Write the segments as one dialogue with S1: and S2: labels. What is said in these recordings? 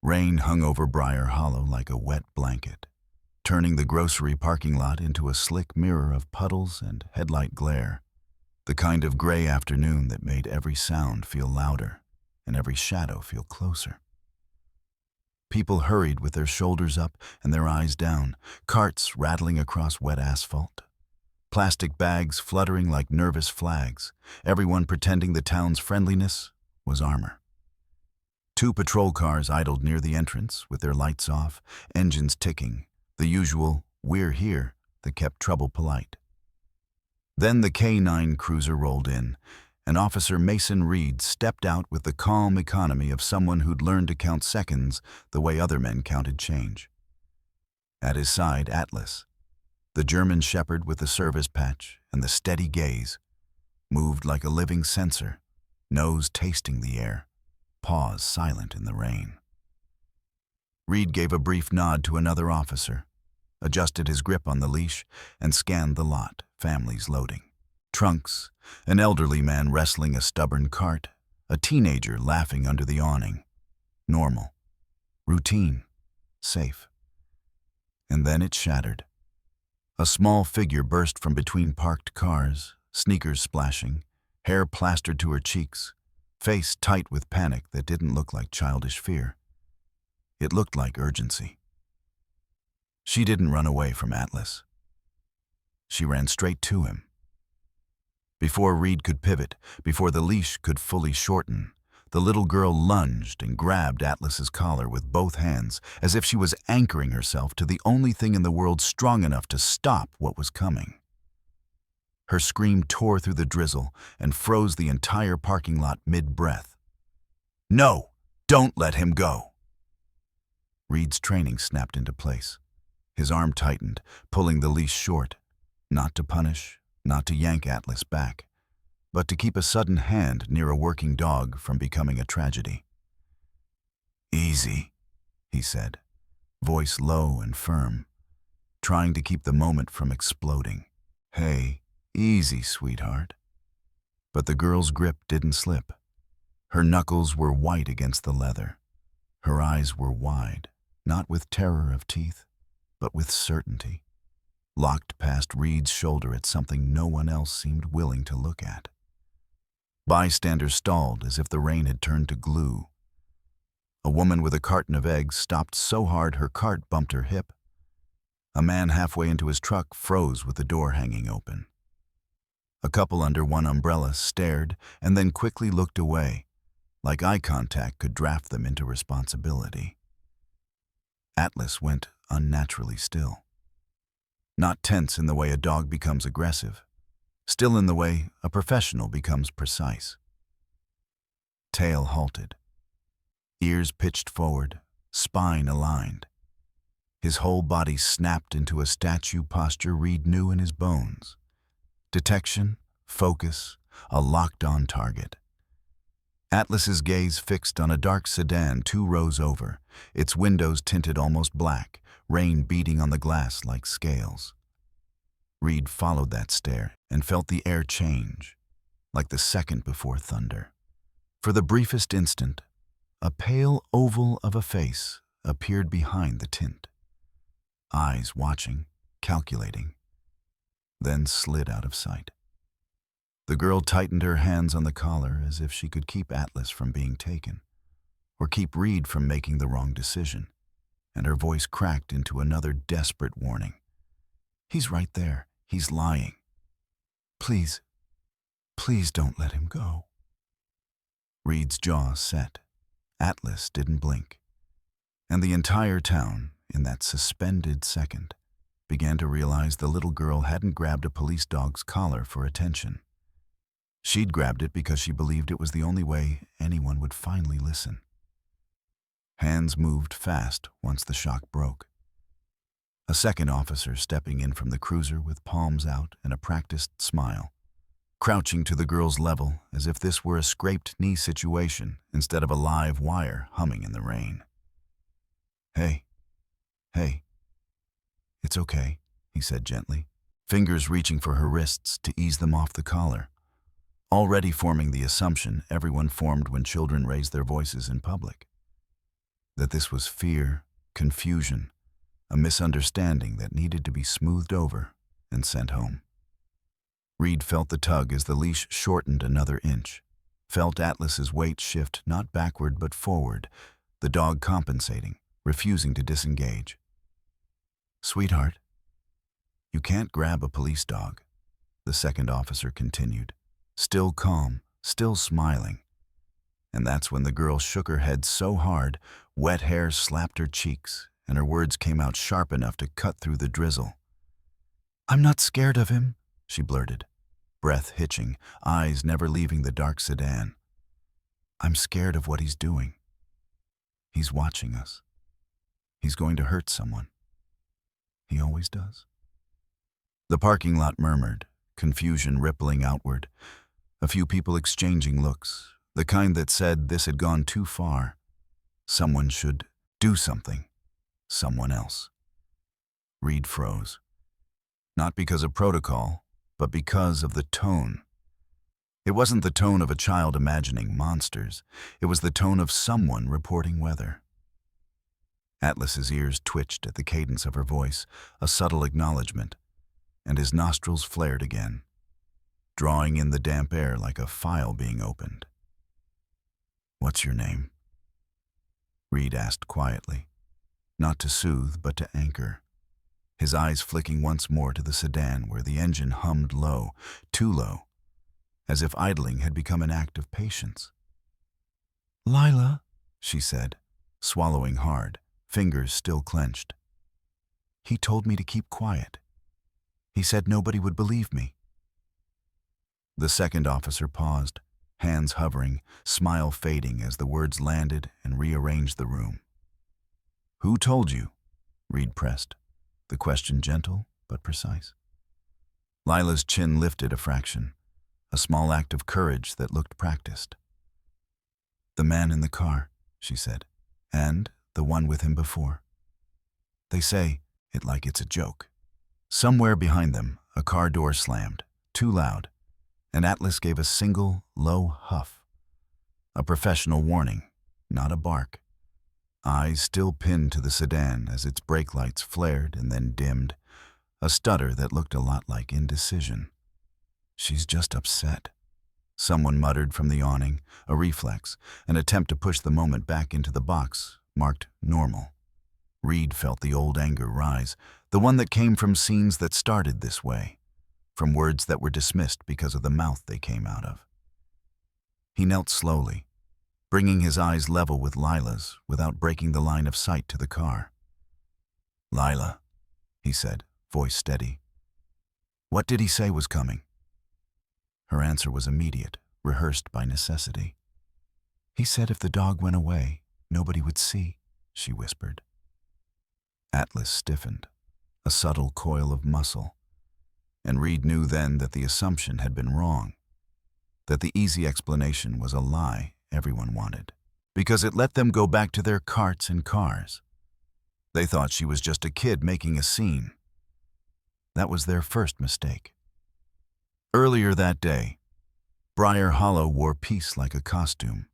S1: Rain hung over Briar Hollow like a wet blanket, turning the grocery parking lot into a slick mirror of puddles and headlight glare, the kind of gray afternoon that made every sound feel louder and every shadow feel closer. People hurried with their shoulders up and their eyes down, carts rattling across wet asphalt, plastic bags fluttering like nervous flags, everyone pretending the town's friendliness was armor. 2 patrol cars idled near the entrance with their lights off, engines ticking, the usual "we're here" that kept trouble polite. Then the K9 cruiser rolled in, and Officer Mason Reed stepped out with the calm economy of someone who'd learned to count seconds the way other men counted change. At his side, Atlas, the German shepherd with the service patch and the steady gaze, moved like a living sensor, nose tasting the air, paws silent in the rain. Reed gave a brief nod to another officer, adjusted his grip on the leash, and scanned the lot, families loading. Trunks, an elderly man wrestling a stubborn cart, a teenager laughing under the awning. Normal, routine, safe. And then it shattered. A small figure burst from between parked cars, sneakers splashing, hair plastered to her cheeks, face tight with panic that didn't look like childish fear. It looked like urgency. She didn't run away from Atlas. She ran straight to him. Before Reed could pivot, before the leash could fully shorten, the little girl lunged and grabbed Atlas's collar with both hands, as if she was anchoring herself to the only thing in the world strong enough to stop what was coming. Her scream tore through the drizzle and froze the entire parking lot mid-breath. "No! Don't let him go!" Reed's training snapped into place. His arm tightened, pulling the leash short, not to punish, not to yank Atlas back, but to keep a sudden hand near a working dog from becoming a tragedy. "Easy," he said, voice low and firm, trying to keep the moment from exploding. "Hey, easy, sweetheart." But the girl's grip didn't slip. Her knuckles were white against the leather. Her eyes were wide, not with terror of teeth, but with certainty, locked past Reed's shoulder at something no one else seemed willing to look at. Bystanders stalled as if the rain had turned to glue. A woman with a carton of eggs stopped so hard her cart bumped her hip. A man halfway into his truck froze with the door hanging open. A couple under one umbrella stared and then quickly looked away, like eye contact could draft them into responsibility. Atlas went unnaturally still. Not tense in the way a dog becomes aggressive, still in the way a professional becomes precise. Tail halted. Ears pitched forward, spine aligned. His whole body snapped into a statue posture Reed knew in his bones. Detection, focus, a locked-on target. Atlas's gaze fixed on a dark sedan 2 rows over, its windows tinted almost black, rain beating on the glass like scales. Reed followed that stare and felt the air change, like the second before thunder. For the briefest instant, a pale oval of a face appeared behind the tint. Eyes watching, calculating, then slid out of sight. The girl tightened her hands on the collar as if she could keep Atlas from being taken, or keep Reed from making the wrong decision, and her voice cracked into another desperate warning. "He's right there. He's lying. Please, please don't let him go." Reed's jaw set. Atlas didn't blink. And the entire town, in that suspended second, began to realize the little girl hadn't grabbed a police dog's collar for attention. She'd grabbed it because she believed it was the only way anyone would finally listen. Hands moved fast once the shock broke. A second officer stepping in from the cruiser with palms out and a practiced smile, crouching to the girl's level as if this were a scraped knee situation instead of a live wire humming in the rain. Hey, it's okay," he said gently, fingers reaching for her wrists to ease them off the collar, already forming the assumption everyone formed when children raise their voices in public. that this was fear, confusion, a misunderstanding that needed to be smoothed over and sent home. Reed felt the tug as the leash shortened another inch, felt Atlas's weight shift not backward but forward, the dog compensating, refusing to disengage. "Sweetheart, you can't grab a police dog," the second officer continued, still calm, still smiling. And that's when the girl shook her head so hard, wet hair slapped her cheeks, and her words came out sharp enough to cut through the drizzle. "I'm not scared of him," she blurted, breath hitching, eyes never leaving the dark sedan. "I'm scared of what he's doing. He's watching us. He's going to hurt someone. He always does." The parking lot murmured, confusion rippling outward, a few people exchanging looks, the kind that said this had gone too far. Someone should do something. Someone else. Reed froze. Not because of protocol, but because of the tone. It wasn't the tone of a child imagining monsters. It was the tone of someone reporting weather. Atlas's ears twitched at the cadence of her voice, a subtle acknowledgement, and his nostrils flared again, drawing in the damp air like a file being opened. "What's your name?" Reed asked quietly, not to soothe but to anchor, his eyes flicking once more to the sedan where the engine hummed low, too low, as if idling had become an act of patience. "Lila," she said, swallowing hard, fingers still clenched. "He told me to keep quiet. He said nobody would believe me." The second officer paused, hands hovering, smile fading as the words landed and rearranged the room. "Who told you?" Reed pressed, the question gentle but precise. Lila's chin lifted a fraction, a small act of courage that looked practiced. "The man in the car," she said, "and the one with him before. They say it like it's a joke." Somewhere behind them, a car door slammed, too loud, and Atlas gave a single, low huff. A professional warning, not a bark. Eyes still pinned to the sedan as its brake lights flared and then dimmed, a stutter that looked a lot like indecision. "She's just upset," someone muttered from the awning, a reflex, an attempt to push the moment back into the box, marked normal. Reed felt the old anger rise, the one that came from scenes that started this way, from words that were dismissed because of the mouth they came out of. He knelt slowly, bringing his eyes level with Lila's without breaking the line of sight to the car. "Lila," he said, voice steady. "What did he say was coming?" Her answer was immediate, rehearsed by necessity. "He said if the dog went away, nobody would see," she whispered. Atlas stiffened, a subtle coil of muscle, and Reed knew then that the assumption had been wrong, that the easy explanation was a lie everyone wanted, because it let them go back to their carts and cars. They thought she was just a kid making a scene. That was their first mistake. Earlier that day, Briar Hollow wore peace like a costume,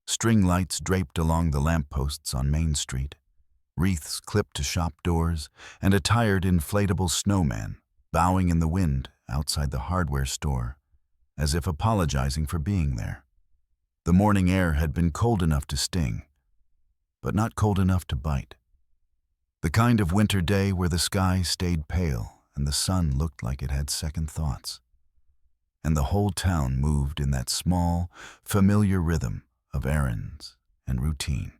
S1: string lights draped along the lampposts on Main Street, wreaths clipped to shop doors, and a tired inflatable snowman bowing in the wind outside the hardware store, as if apologizing for being there. The morning air had been cold enough to sting, but not cold enough to bite. The kind of winter day where the sky stayed pale and the sun looked like it had second thoughts. And the whole town moved in that small, familiar rhythm of errands and routine.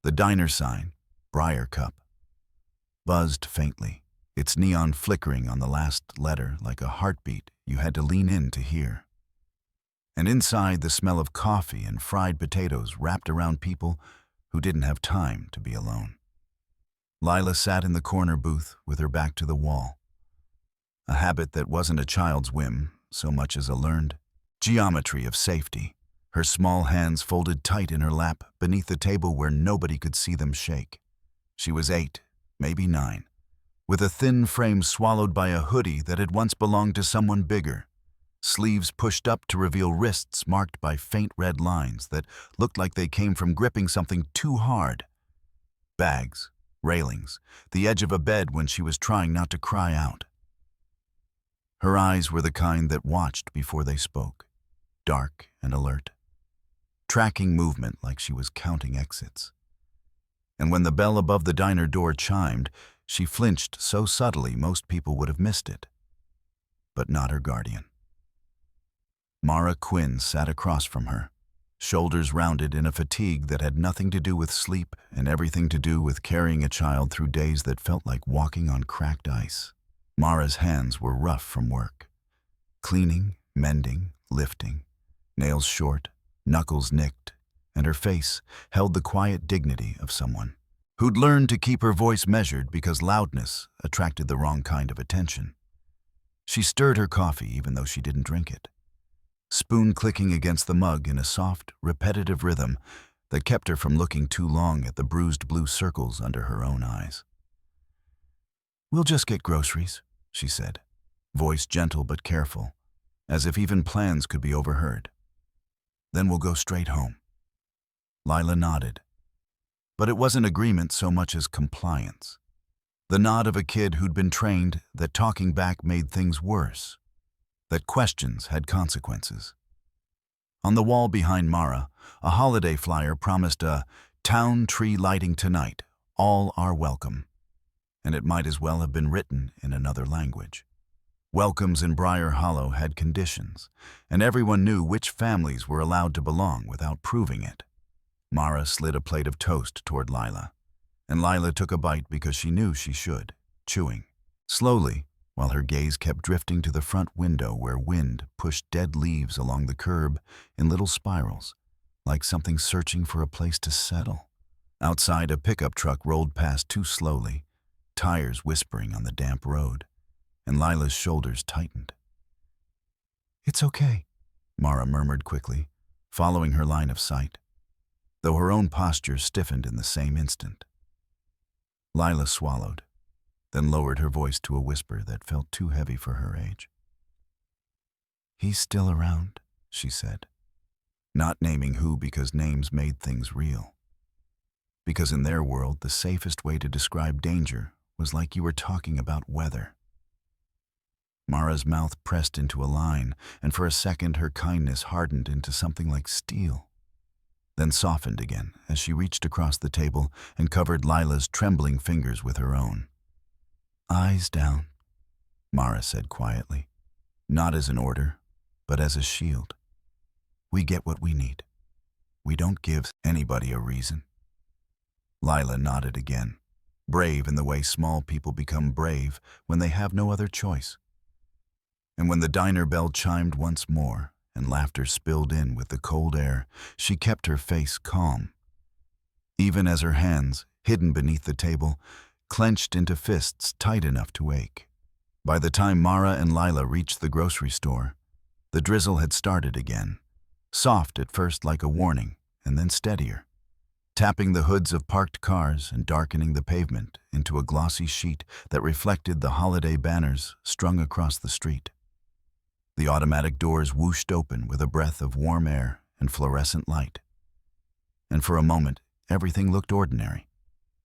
S1: The diner sign, Briar Cup, buzzed faintly, its neon flickering on the last letter like a heartbeat you had to lean in to hear. And inside, the smell of coffee and fried potatoes wrapped around people who didn't have time to be alone. Lila sat in the corner booth with her back to the wall, a habit that wasn't a child's whim so much as a learned geometry of safety, her small hands folded tight in her lap beneath the table where nobody could see them shake. She was 8, maybe 9, with a thin frame swallowed by a hoodie that had once belonged to someone bigger, sleeves pushed up to reveal wrists marked by faint red lines that looked like they came from gripping something too hard. Bags, railings, the edge of a bed when she was trying not to cry out. Her eyes were the kind that watched before they spoke, dark and alert, tracking movement like she was counting exits. And when the bell above the diner door chimed, she flinched so subtly most people would have missed it. But not her guardian. Mara Quinn sat across from her, shoulders rounded in a fatigue that had nothing to do with sleep and everything to do with carrying a child through days that felt like walking on cracked ice. Mara's hands were rough from work. Cleaning, mending, lifting, nails short, knuckles nicked, and her face held the quiet dignity of someone who'd learned to keep her voice measured because loudness attracted the wrong kind of attention. She stirred her coffee even though she didn't drink it, spoon clicking against the mug in a soft, repetitive rhythm that kept her from looking too long at the bruised blue circles under her own eyes. "We'll just get groceries," she said, voice gentle but careful, as if even plans could be overheard. "Then we'll go straight home." Lila nodded. But it wasn't agreement so much as compliance. The nod of a kid who'd been trained that talking back made things worse, that questions had consequences. On the wall behind Mara, a holiday flyer promised a "town tree lighting tonight, all are welcome." And it might as well have been written in another language. Welcomes in Briar Hollow had conditions, and everyone knew which families were allowed to belong without proving it. Mara slid a plate of toast toward Lila, and Lila took a bite because she knew she should, chewing slowly, while her gaze kept drifting to the front window where wind pushed dead leaves along the curb in little spirals, like something searching for a place to settle. Outside, a pickup truck rolled past too slowly, tires whispering on the damp road, and Lila's shoulders tightened. "It's okay," Mara murmured quickly, following her line of sight, though her own posture stiffened in the same instant. Lila swallowed, then lowered her voice to a whisper that felt too heavy for her age. "He's still around," she said, not naming who because names made things real. Because in their world, the safest way to describe danger was like you were talking about weather. Mara's mouth pressed into a line, and for a second her kindness hardened into something like steel, then softened again as she reached across the table and covered Lila's trembling fingers with her own. "Eyes down," Mara said quietly, not as an order, but as a shield. "We get what we need. We don't give anybody a reason." Lila nodded again, brave in the way small people become brave when they have no other choice. And when the diner bell chimed once more and laughter spilled in with the cold air, she kept her face calm, even as her hands, hidden beneath the table, clenched into fists tight enough to ache. By the time Mara and Lila reached the grocery store, the drizzle had started again, soft at first like a warning and then steadier, tapping the hoods of parked cars and darkening the pavement into a glossy sheet that reflected the holiday banners strung across the street. The automatic doors whooshed open with a breath of warm air and fluorescent light. And for a moment, everything looked ordinary.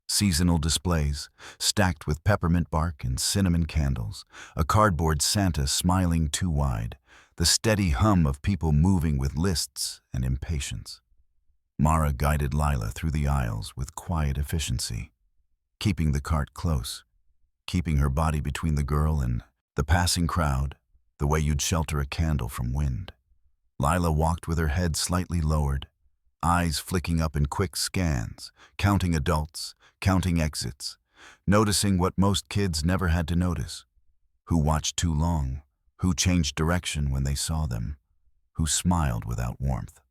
S1: Seasonal displays, stacked with peppermint bark and cinnamon candles, a cardboard Santa smiling too wide, the steady hum of people moving with lists and impatience. Mara guided Lila through the aisles with quiet efficiency, keeping the cart close, keeping her body between the girl and the passing crowd, the way you'd shelter a candle from wind. Lila walked with her head slightly lowered, eyes flicking up in quick scans, counting adults, counting exits, noticing what most kids never had to notice: who watched too long, who changed direction when they saw them, who smiled without warmth.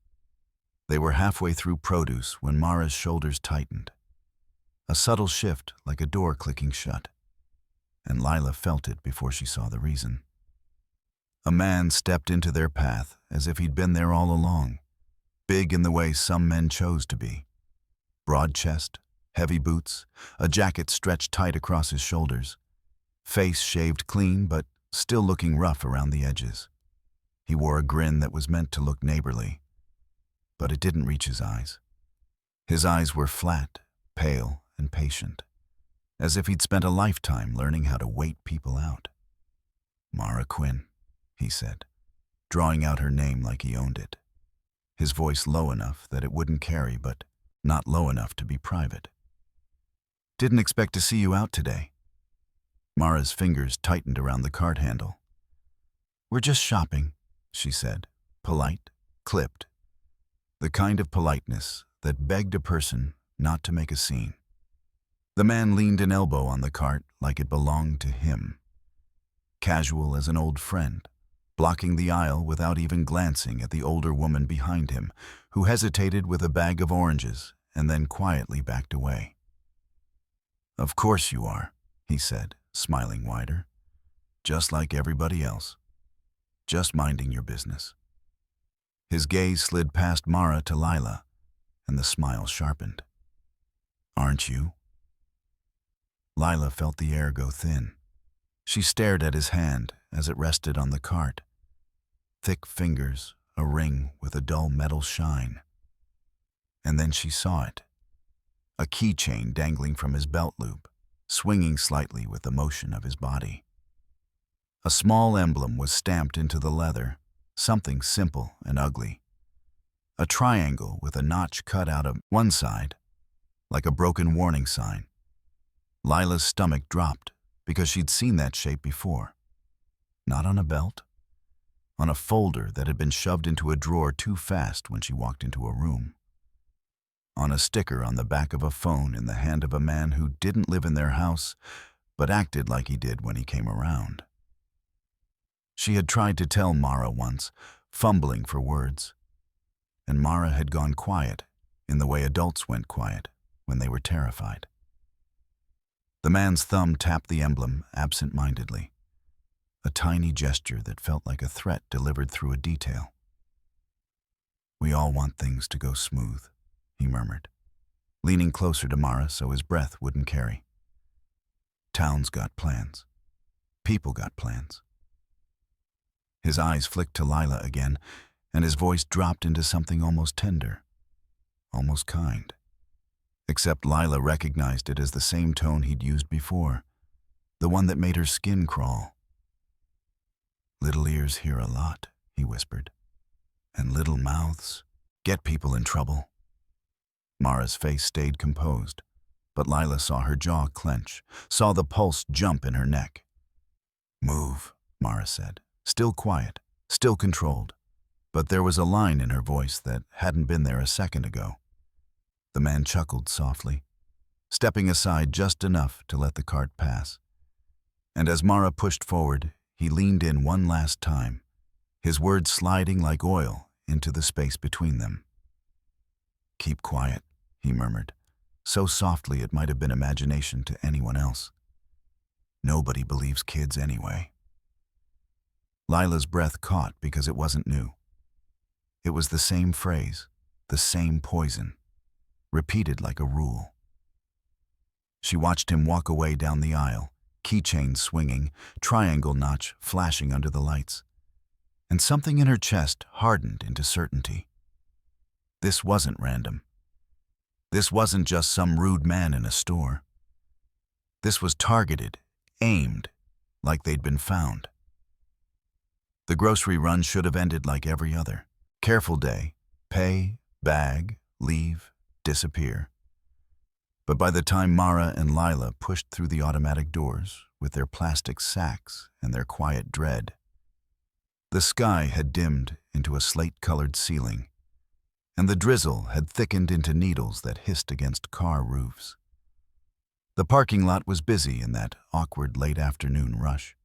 S1: They were halfway through produce when Mara's shoulders tightened, a subtle shift like a door clicking shut, and Lila felt it before she saw the reason. A man stepped into their path as if he'd been there all along, big in the way some men chose to be. Broad chest, heavy boots, a jacket stretched tight across his shoulders, face shaved clean but still looking rough around the edges. He wore a grin that was meant to look neighborly, but it didn't reach his eyes. His eyes were flat, pale, and patient, as if he'd spent a lifetime learning how to wait people out. "Mara Quinn," he said, drawing out her name like he owned it, his voice low enough that it wouldn't carry, but not low enough to be private. "Didn't expect to see you out today." Mara's fingers tightened around the cart handle. "We're just shopping," she said, polite, clipped, the kind of politeness that begged a person not to make a scene. The man leaned an elbow on the cart like it belonged to him, casual as an old friend, blocking the aisle without even glancing at the older woman behind him, who hesitated with a bag of oranges and then quietly backed away. "Of course you are," he said, smiling wider. "Just like everybody else. Just minding your business." His gaze slid past Mara to Lila, and the smile sharpened. "Aren't you?" Lila felt the air go thin. She stared at his hand as it rested on the cart. Thick fingers, a ring with a dull metal shine. And then she saw it. A keychain dangling from his belt loop, swinging slightly with the motion of his body. A small emblem was stamped into the leather, something simple and ugly. A triangle with a notch cut out of one side, like a broken warning sign. Lila's stomach dropped because she'd seen that shape before. Not on a belt, on a folder that had been shoved into a drawer too fast when she walked into a room. On a sticker on the back of a phone in the hand of a man who didn't live in their house, but acted like he did when he came around. She had tried to tell Mara once, fumbling for words, and Mara had gone quiet in the way adults went quiet when they were terrified. The man's thumb tapped the emblem absent-mindedly, a tiny gesture that felt like a threat delivered through a detail. "We all want things to go smooth," he murmured, leaning closer to Mara so his breath wouldn't carry. "Town's got plans. People got plans." His eyes flicked to Lila again, and his voice dropped into something almost tender, almost kind. Except Lila recognized it as the same tone he'd used before, the one that made her skin crawl. "Little ears hear a lot," he whispered, "and little mouths get people in trouble." Mara's face stayed composed, but Lila saw her jaw clench, saw the pulse jump in her neck. "Move," Mara said, still quiet, still controlled, but there was a line in her voice that hadn't been there a second ago. The man chuckled softly, stepping aside just enough to let the cart pass. And as Mara pushed forward, he leaned in one last time, his words sliding like oil into the space between them. "Keep quiet," he murmured, so softly it might have been imagination to anyone else. "Nobody believes kids anyway." Lila's breath caught because it wasn't new. It was the same phrase, the same poison, repeated like a rule. She watched him walk away down the aisle, keychain swinging, triangle notch flashing under the lights. And something in her chest hardened into certainty. This wasn't random. This wasn't just some rude man in a store. This was targeted, aimed, like they'd been found. The grocery run should have ended like every other. Careful day, pay, bag, leave, disappear. But by the time Mara and Lila pushed through the automatic doors with their plastic sacks and their quiet dread, the sky had dimmed into a slate-colored ceiling, and the drizzle had thickened into needles that hissed against car roofs. The parking lot was busy in that awkward late-afternoon rush.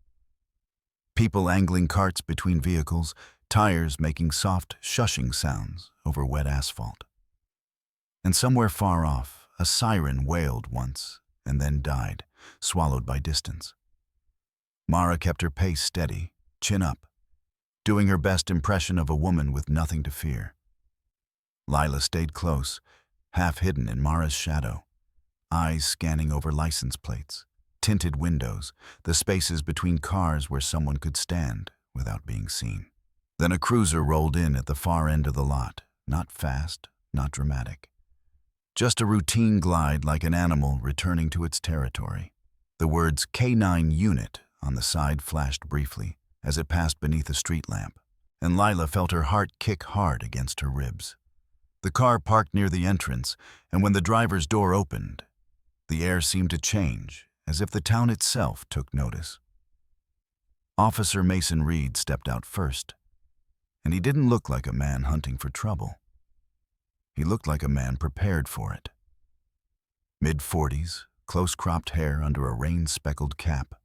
S1: People angling carts between vehicles, tires making soft, shushing sounds over wet asphalt. And somewhere far off, a siren wailed once and then died, swallowed by distance. Mara kept her pace steady, chin up, doing her best impression of a woman with nothing to fear. Lila stayed close, half hidden in Mara's shadow, eyes scanning over license plates, tinted windows, the spaces between cars where someone could stand without being seen. Then a cruiser rolled in at the far end of the lot, not fast, not dramatic. Just a routine glide like an animal returning to its territory. The words K9 Unit on the side flashed briefly as it passed beneath a street lamp, and Lila felt her heart kick hard against her ribs. The car parked near the entrance, and when the driver's door opened, the air seemed to change, as if the town itself took notice. Officer Mason Reed stepped out first, and he didn't look like a man hunting for trouble. He looked like a man prepared for it. Mid-40s, close-cropped hair under a rain-speckled cap,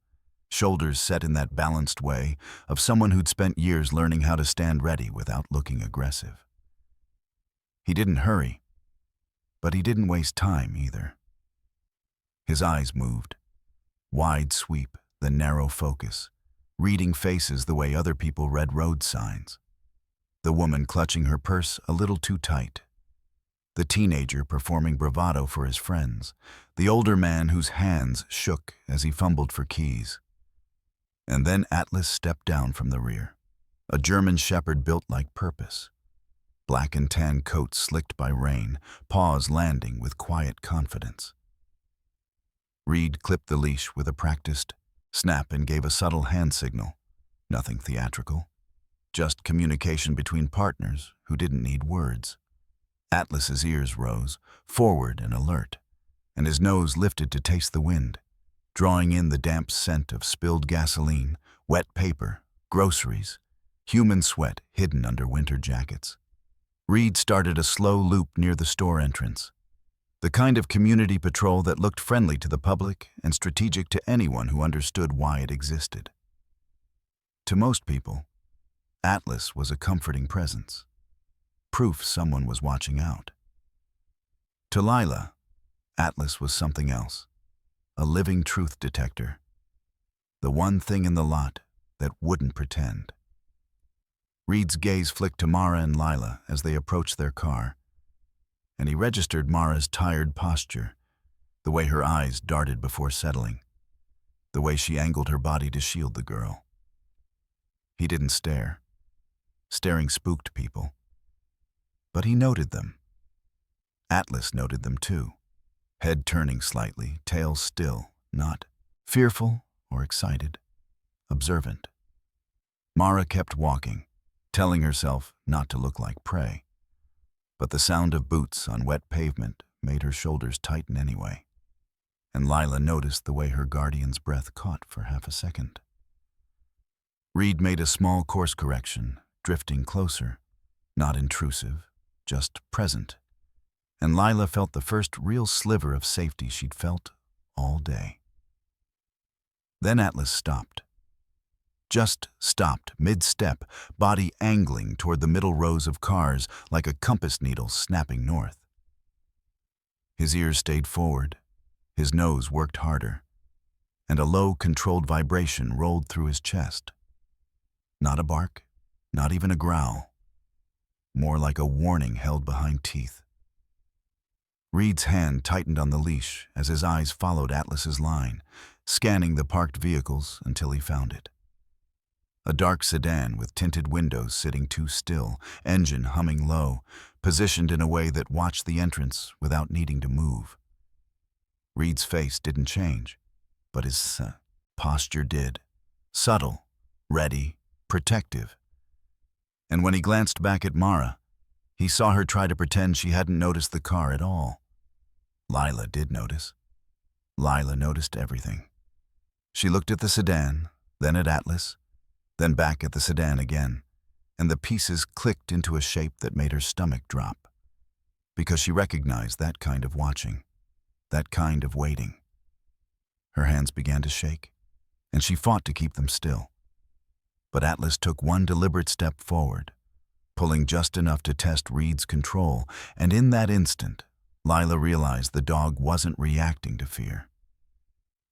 S1: shoulders set in that balanced way of someone who'd spent years learning how to stand ready without looking aggressive. He didn't hurry, but he didn't waste time either. His eyes moved. Wide sweep, the narrow focus, reading faces the way other people read road signs. The woman clutching her purse a little too tight. The teenager performing bravado for his friends. The older man whose hands shook as he fumbled for keys. And then Atlas stepped down from the rear. A German shepherd built like purpose. Black and tan coat slicked by rain, paws landing with quiet confidence. Reed clipped the leash with a practiced snap and gave a subtle hand signal. Nothing theatrical. Just communication between partners who didn't need words. Atlas's ears rose, forward and alert, and his nose lifted to taste the wind, drawing in the damp scent of spilled gasoline, wet paper, groceries, human sweat hidden under winter jackets. Reed started a slow loop near the store entrance, the kind of community patrol that looked friendly to the public and strategic to anyone who understood why it existed. To most people, Atlas was a comforting presence. Proof someone was watching out. To Lila, Atlas was something else, a living truth detector, the one thing in the lot that wouldn't pretend. Reed's gaze flicked to Mara and Lila as they approached their car, and he registered Mara's tired posture, the way her eyes darted before settling, the way she angled her body to shield the girl. He didn't stare. Staring spooked people. But he noted them. Atlas noted them too, head turning slightly, tail still, not fearful or excited, observant. Mara kept walking, telling herself not to look like prey, but the sound of boots on wet pavement made her shoulders tighten anyway, and Lila noticed the way her guardian's breath caught for half a second. Reed made a small course correction, drifting closer, not intrusive, just present, and Lila felt the first real sliver of safety she'd felt all day. Then Atlas stopped. Just stopped, mid-step, body angling toward the middle rows of cars like a compass needle snapping north. His ears stayed forward, his nose worked harder, and a low, controlled vibration rolled through his chest. Not a bark, not even a growl. More like a warning held behind teeth. Reed's hand tightened on the leash as his eyes followed Atlas's line, scanning the parked vehicles until he found it. A dark sedan with tinted windows sitting too still, engine humming low, positioned in a way that watched the entrance without needing to move. Reed's face didn't change, but his posture did. Subtle, ready, protective. And when he glanced back at Mara, he saw her try to pretend she hadn't noticed the car at all. Lila did notice. Lila noticed everything. She looked at the sedan, then at Atlas, then back at the sedan again, and the pieces clicked into a shape that made her stomach drop, because she recognized that kind of watching, that kind of waiting. Her hands began to shake, and she fought to keep them still. But Atlas took one deliberate step forward, pulling just enough to test Reed's control, and in that instant, Lila realized the dog wasn't reacting to fear.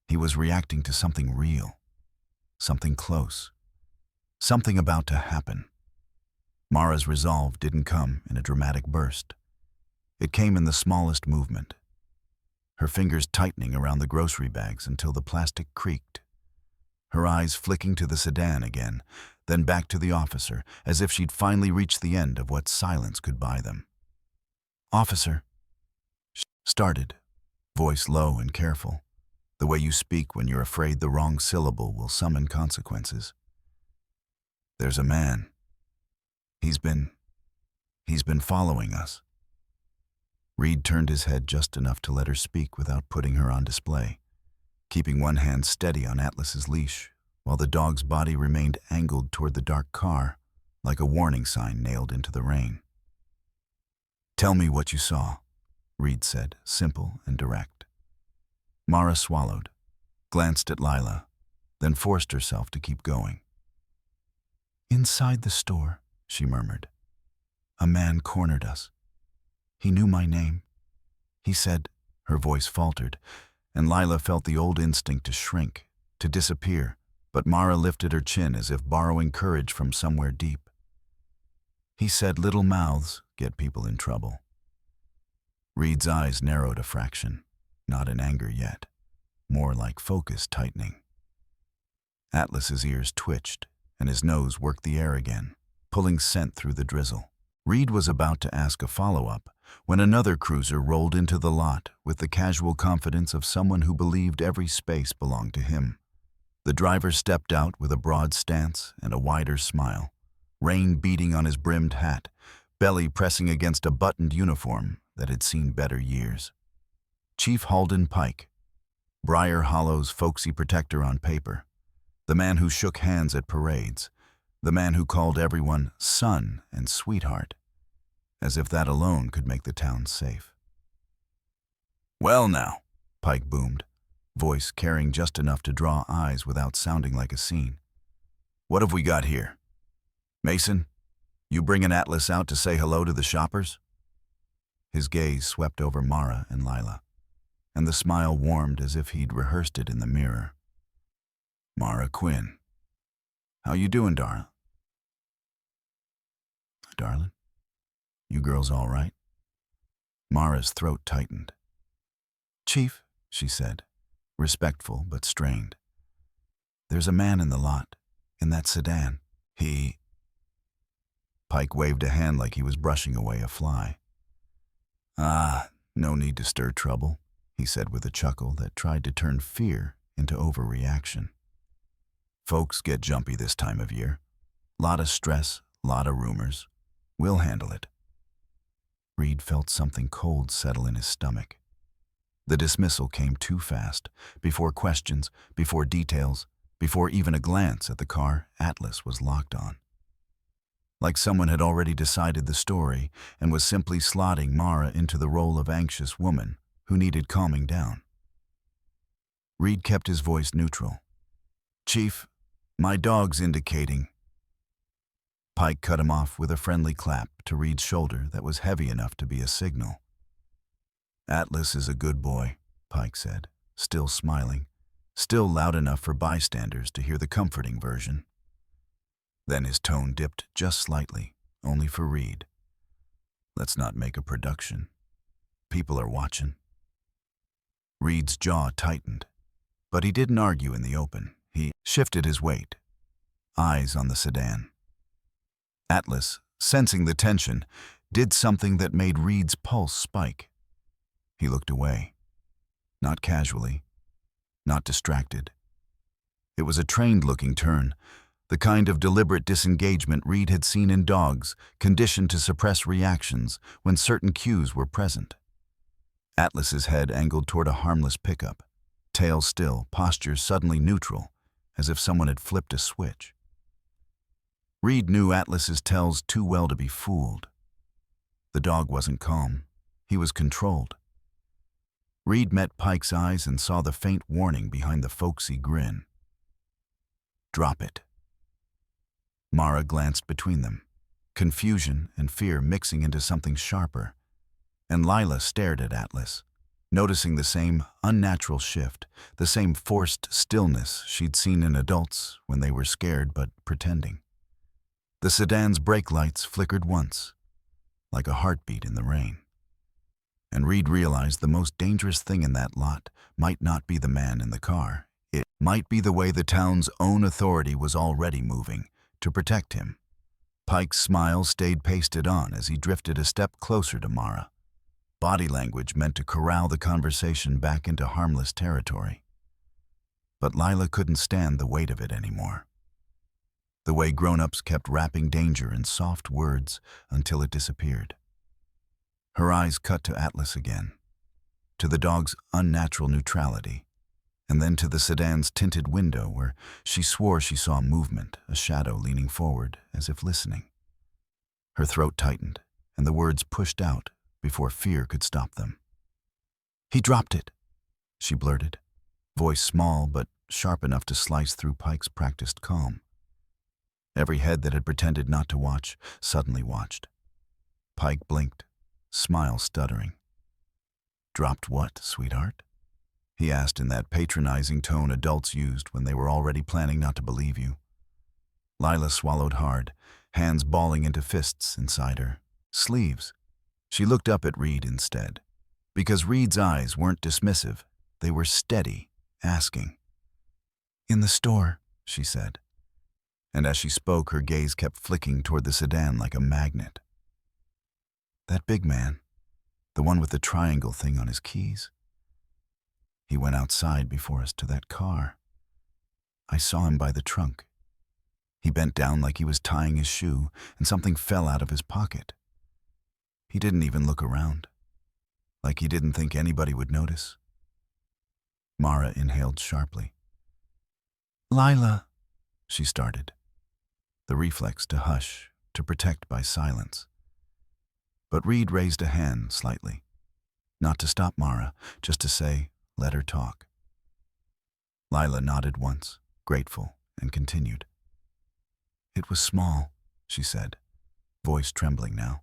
S1: He was reacting to something real, something close, something about to happen. Mara's resolve didn't come in a dramatic burst. It came in the smallest movement, her fingers tightening around the grocery bags until the plastic creaked, her eyes flicking to the sedan again, then back to the officer, as if she'd finally reached the end of what silence could buy them. "Officer," she started, voice low and careful, the way you speak when you're afraid the wrong syllable will summon consequences. "There's a man. He's been following us." Reed turned his head just enough to let her speak without putting her on display, keeping one hand steady on Atlas's leash, while the dog's body remained angled toward the dark car, like a warning sign nailed into the rain. "Tell me what you saw," Reed said, simple and direct. Mara swallowed, glanced at Lila, then forced herself to keep going. "Inside the store," she murmured, "a man cornered us. He knew my name. He said," her voice faltered, and Lila felt the old instinct to shrink, to disappear, but Mara lifted her chin as if borrowing courage from somewhere deep. "He said little mouths get people in trouble." Reed's eyes narrowed a fraction, not in anger yet, more like focus tightening. Atlas's ears twitched, and his nose worked the air again, pulling scent through the drizzle. Reed was about to ask a follow-up when another cruiser rolled into the lot with the casual confidence of someone who believed every space belonged to him. The driver stepped out with a broad stance and a wider smile, rain beating on his brimmed hat, belly pressing against a buttoned uniform that had seen better years. Chief Halden Pike, Briar Hollow's folksy protector on paper, the man who shook hands at parades, the man who called everyone son and sweetheart, as if that alone could make the town safe. "Well now," Pike boomed, voice carrying just enough to draw eyes without sounding like a scene. "What have we got here? Mason, you bringing Atlas out to say hello to the shoppers?" His gaze swept over Mara and Lila, and the smile warmed as if he'd rehearsed it in the mirror. "Mara Quinn. How you doing, darling?" "Darling? You girls all right?" Mara's throat tightened. "Chief," she said, respectful but strained. "There's a man in the lot, in that sedan. He—" Pike waved a hand like he was brushing away a fly. "Ah, no need to stir trouble," he said with a chuckle that tried to turn fear into overreaction. "Folks get jumpy this time of year. Lot of stress, lot of rumors. We'll handle it." Reed felt something cold settle in his stomach. The dismissal came too fast, before questions, before details, before even a glance at the car Atlas was locked on. Like someone had already decided the story and was simply slotting Mara into the role of anxious woman who needed calming down. Reed kept his voice neutral. "Chief, my dog's indicating—" Pike cut him off with a friendly clap to Reed's shoulder that was heavy enough to be a signal. "Atlas is a good boy," Pike said, still smiling, still loud enough for bystanders to hear the comforting version. Then his tone dipped just slightly, only for Reed. "Let's not make a production. People are watching." Reed's jaw tightened, but he didn't argue in the open. He shifted his weight, eyes on the sedan. Atlas, sensing the tension, did something that made Reed's pulse spike. He looked away, not casually, not distracted. It was a trained-looking turn, the kind of deliberate disengagement Reed had seen in dogs, conditioned to suppress reactions when certain cues were present. Atlas's head angled toward a harmless pickup, tail still, posture suddenly neutral, as if someone had flipped a switch. Reed knew Atlas's tells too well to be fooled. The dog wasn't calm. He was controlled. Reed met Pike's eyes and saw the faint warning behind the folksy grin. "Drop it." Mara glanced between them, confusion and fear mixing into something sharper, and Lila stared at Atlas, noticing the same unnatural shift, the same forced stillness she'd seen in adults when they were scared but pretending. The sedan's brake lights flickered once, like a heartbeat in the rain. And Reed realized the most dangerous thing in that lot might not be the man in the car. It might be the way the town's own authority was already moving, to protect him. Pike's smile stayed pasted on as he drifted a step closer to Mara. Body language meant to corral the conversation back into harmless territory. But Lila couldn't stand the weight of it anymore. The way grown-ups kept wrapping danger in soft words until it disappeared. Her eyes cut to Atlas again, to the dog's unnatural neutrality, and then to the sedan's tinted window where she swore she saw movement, a shadow leaning forward as if listening. Her throat tightened, and the words pushed out before fear could stop them. "He dropped it," she blurted, voice small but sharp enough to slice through Pike's practiced calm. Every head that had pretended not to watch suddenly watched. Pike blinked, smile stuttering. "Dropped what, sweetheart?" he asked in that patronizing tone adults used when they were already planning not to believe you. Lila swallowed hard, hands balling into fists inside her sleeves. She looked up at Reed instead, because Reed's eyes weren't dismissive, they were steady, asking. "In the store," she said. And as she spoke, her gaze kept flicking toward the sedan like a magnet. "That big man, the one with the triangle thing on his keys. He went outside before us to that car. I saw him by the trunk. He bent down like he was tying his shoe, and something fell out of his pocket. He didn't even look around, like he didn't think anybody would notice." Mara inhaled sharply. "Lila," she started, the reflex to hush, to protect by silence. But Reed raised a hand slightly, not to stop Mara, just to say, "Let her talk." Lila nodded once, grateful, and continued. "It was small," she said, voice trembling now.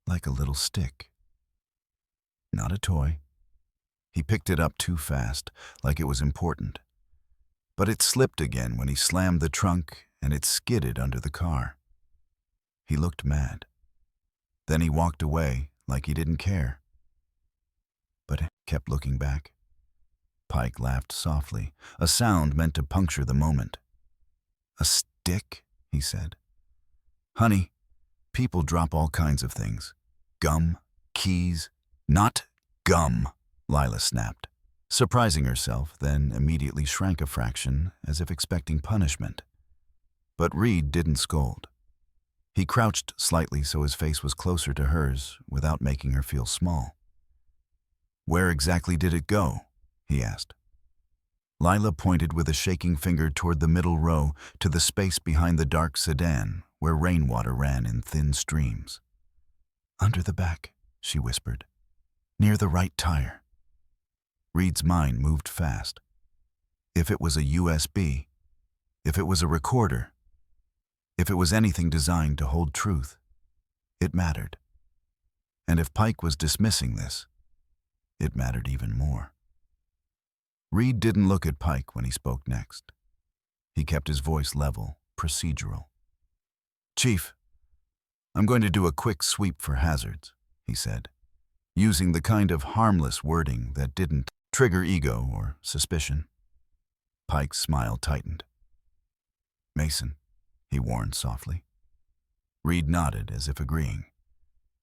S1: Like a little stick. Not a toy." He picked it up too fast, like it was important. But it slipped again when he slammed the trunk and it skidded under the car. He looked mad. Then he walked away like he didn't care. But kept looking back. Pike laughed softly, a sound meant to puncture the moment. "A stick?" he said. "Honey, people drop all kinds of things. Gum, keys." "Not gum," Lila snapped, surprising herself, then immediately shrank a fraction as if expecting punishment. But Reed didn't scold. He crouched slightly so his face was closer to hers without making her feel small. "Where exactly did it go?" he asked. Lila pointed with a shaking finger toward the middle row to the space behind the dark sedan where rainwater ran in thin streams. "Under the back," she whispered, "near the right tire." Reed's mind moved fast. If it was a USB, if it was a recorder, if it was anything designed to hold truth, it mattered. And if Pike was dismissing this, it mattered even more. Reed didn't look at Pike when he spoke next. He kept his voice level, procedural. "Chief, I'm going to do a quick sweep for hazards," he said, using the kind of harmless wording that didn't trigger ego or suspicion. Pike's smile tightened. "Mason," he warned softly. Reed nodded as if agreeing,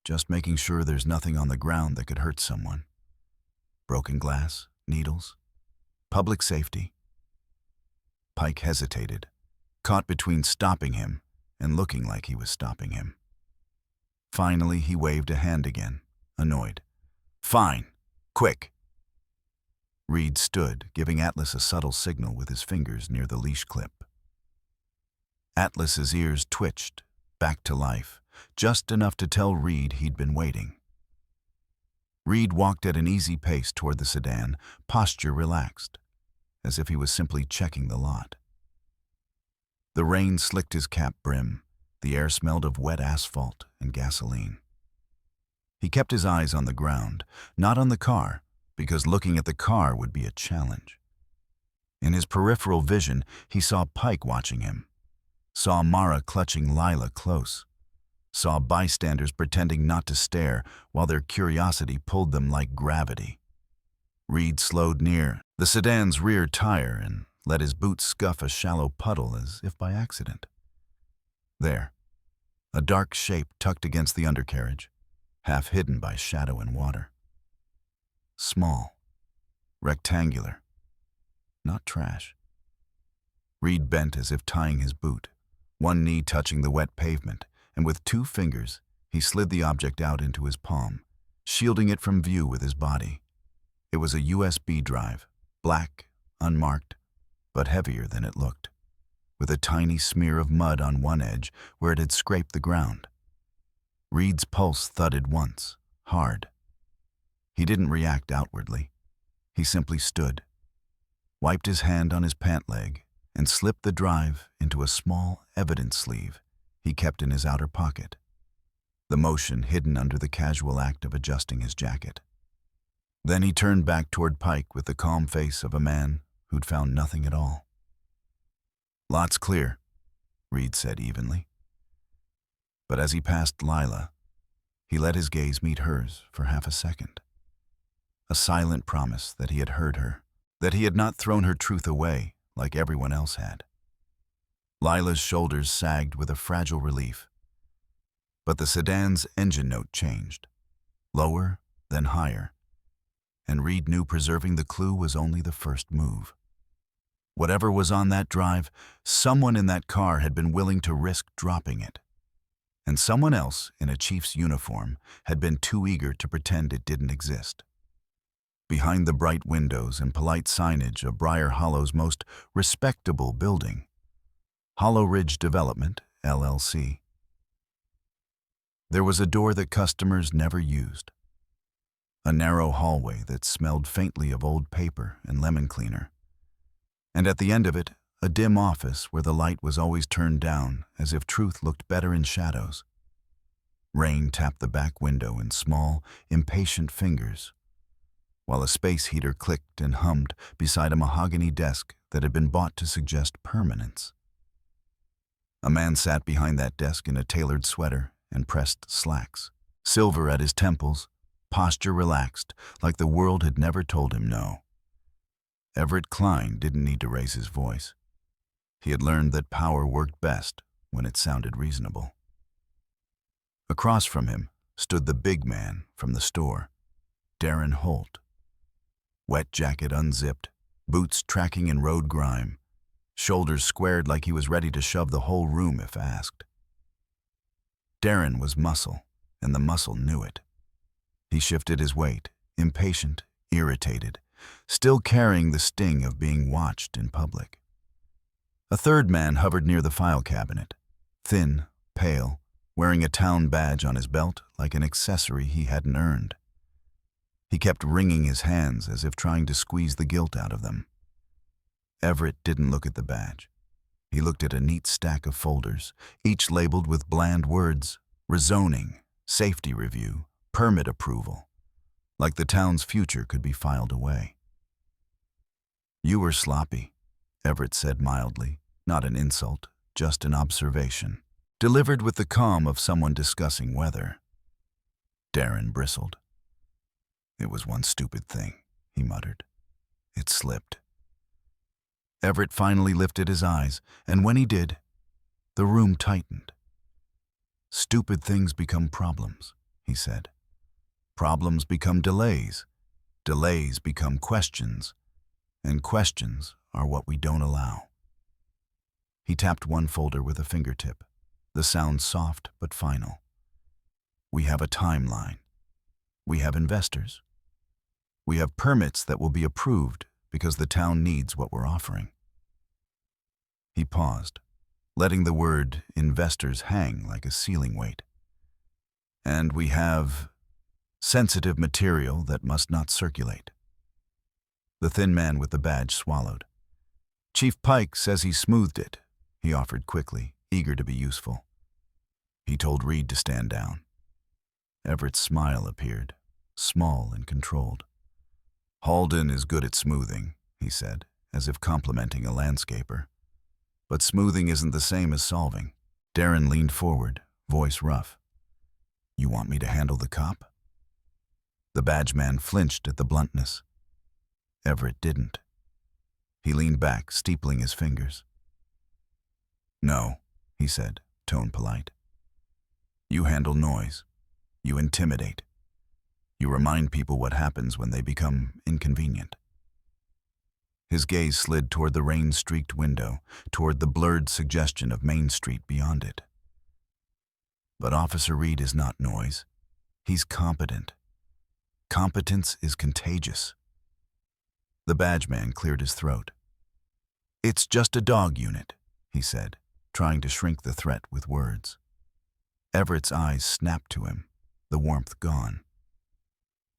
S1: just making sure there's nothing on the ground that could hurt someone. Broken glass, needles, public safety. Pike hesitated, caught between stopping him and looking like he was stopping him. Finally, he waved a hand again, annoyed. "Fine. Quick." Reed stood, giving Atlas a subtle signal with his fingers near the leash clip. Atlas's ears twitched, back to life, just enough to tell Reed he'd been waiting. Reed walked at an easy pace toward the sedan, posture relaxed, as if he was simply checking the lot. The rain slicked his cap brim. The air smelled of wet asphalt and gasoline. He kept his eyes on the ground, not on the car, because looking at the car would be a challenge. In his peripheral vision, he saw Pike watching him, saw Mara clutching Lila close, saw bystanders pretending not to stare while their curiosity pulled them like gravity. Reed slowed near the sedan's rear tire and let his boot scuff a shallow puddle as if by accident. There, a dark shape tucked against the undercarriage, half hidden by shadow and water. Small, rectangular, not trash. Reed bent as if tying his boot, one knee touching the wet pavement, and with 2 fingers, he slid the object out into his palm, shielding it from view with his body. It was a USB drive, black, unmarked, but heavier than it looked, with a tiny smear of mud on one edge where it had scraped the ground. Reed's pulse thudded once, hard. He didn't react outwardly. He simply stood, wiped his hand on his pant leg, and slipped the drive into a small evidence sleeve he kept in his outer pocket, the motion hidden under the casual act of adjusting his jacket. Then he turned back toward Pike with the calm face of a man who'd found nothing at all. "Lot's clear," Reed said evenly. But as he passed Lila, he let his gaze meet hers for half a second. A silent promise that he had heard her, that he had not thrown her truth away like everyone else had. Lila's shoulders sagged with a fragile relief. But the sedan's engine note changed, lower, then higher, and Reed knew preserving the clue was only the first move. Whatever was on that drive, someone in that car had been willing to risk dropping it. And someone else in a chief's uniform had been too eager to pretend it didn't exist. Behind the bright windows and polite signage of Briar Hollow's most respectable building, Hollow Ridge Development, LLC, there was a door that customers never used. A narrow hallway that smelled faintly of old paper and lemon cleaner. And at the end of it, a dim office where the light was always turned down as if truth looked better in shadows. Rain tapped the back window in small, impatient fingers, while a space heater clicked and hummed beside a mahogany desk that had been bought to suggest permanence. A man sat behind that desk in a tailored sweater and pressed slacks, silver at his temples, posture relaxed, like the world had never told him no. Everett Klein didn't need to raise his voice. He had learned that power worked best when it sounded reasonable. Across from him stood the big man from the store, Darren Holt. Wet jacket unzipped, boots tracking in road grime, shoulders squared like he was ready to shove the whole room if asked. Darren was muscle, and the muscle knew it. He shifted his weight, impatient, irritated, still carrying the sting of being watched in public. A third man hovered near the file cabinet, thin, pale, wearing a town badge on his belt like an accessory he hadn't earned. He kept wringing his hands as if trying to squeeze the guilt out of them. Everett didn't look at the badge. He looked at a neat stack of folders, each labeled with bland words: rezoning, safety review, permit approval, like the town's future could be filed away. "You were sloppy," Everett said mildly, not an insult, just an observation, delivered with the calm of someone discussing weather. Darren bristled. "It was one stupid thing," he muttered. "It slipped." Everett finally lifted his eyes, and when he did, the room tightened. "Stupid things become problems," he said. "Problems become delays. Delays become questions. And questions are what we don't allow." He tapped one folder with a fingertip, the sound soft but final. "We have a timeline. We have investors. We have permits that will be approved because the town needs what we're offering." He paused, letting the word investors hang like a ceiling weight. "And we have sensitive material that must not circulate." The thin man with the badge swallowed. "Chief Pike says he smoothed it," he offered quickly, eager to be useful. He told Reed to stand down. Everett's smile appeared, small and controlled. "Halden is good at smoothing," he said, as if complimenting a landscaper. "But smoothing isn't the same as solving." Darren leaned forward, voice rough. "You want me to handle the cop?" The badge man flinched at the bluntness. Everett didn't. He leaned back, steepling his fingers. "No," he said, tone polite. "You handle noise. You intimidate. You remind people what happens when they become inconvenient." His gaze slid toward the rain-streaked window, toward the blurred suggestion of Main Street beyond it. "But Officer Reed is not noise. He's competent. Competence is contagious." The badge man cleared his throat. "It's just a dog unit," he said, trying to shrink the threat with words. Everett's eyes snapped to him, the warmth gone.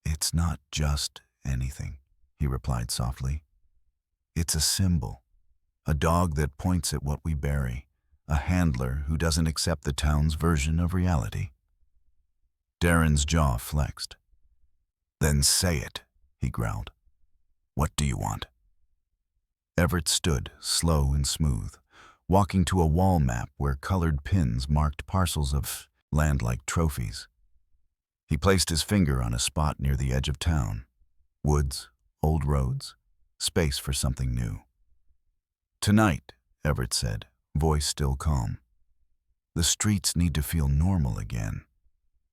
S1: "It's not just anything," he replied softly. "It's a symbol, a dog that points at what we bury, a handler who doesn't accept the town's version of reality." Darren's jaw flexed. "Then say it," he growled. "What do you want?" Everett stood, slow and smooth, walking to a wall map where colored pins marked parcels of land like trophies. He placed his finger on a spot near the edge of town. Woods, old roads, space for something new. "Tonight," Everett said, voice still calm, "the streets need to feel normal again.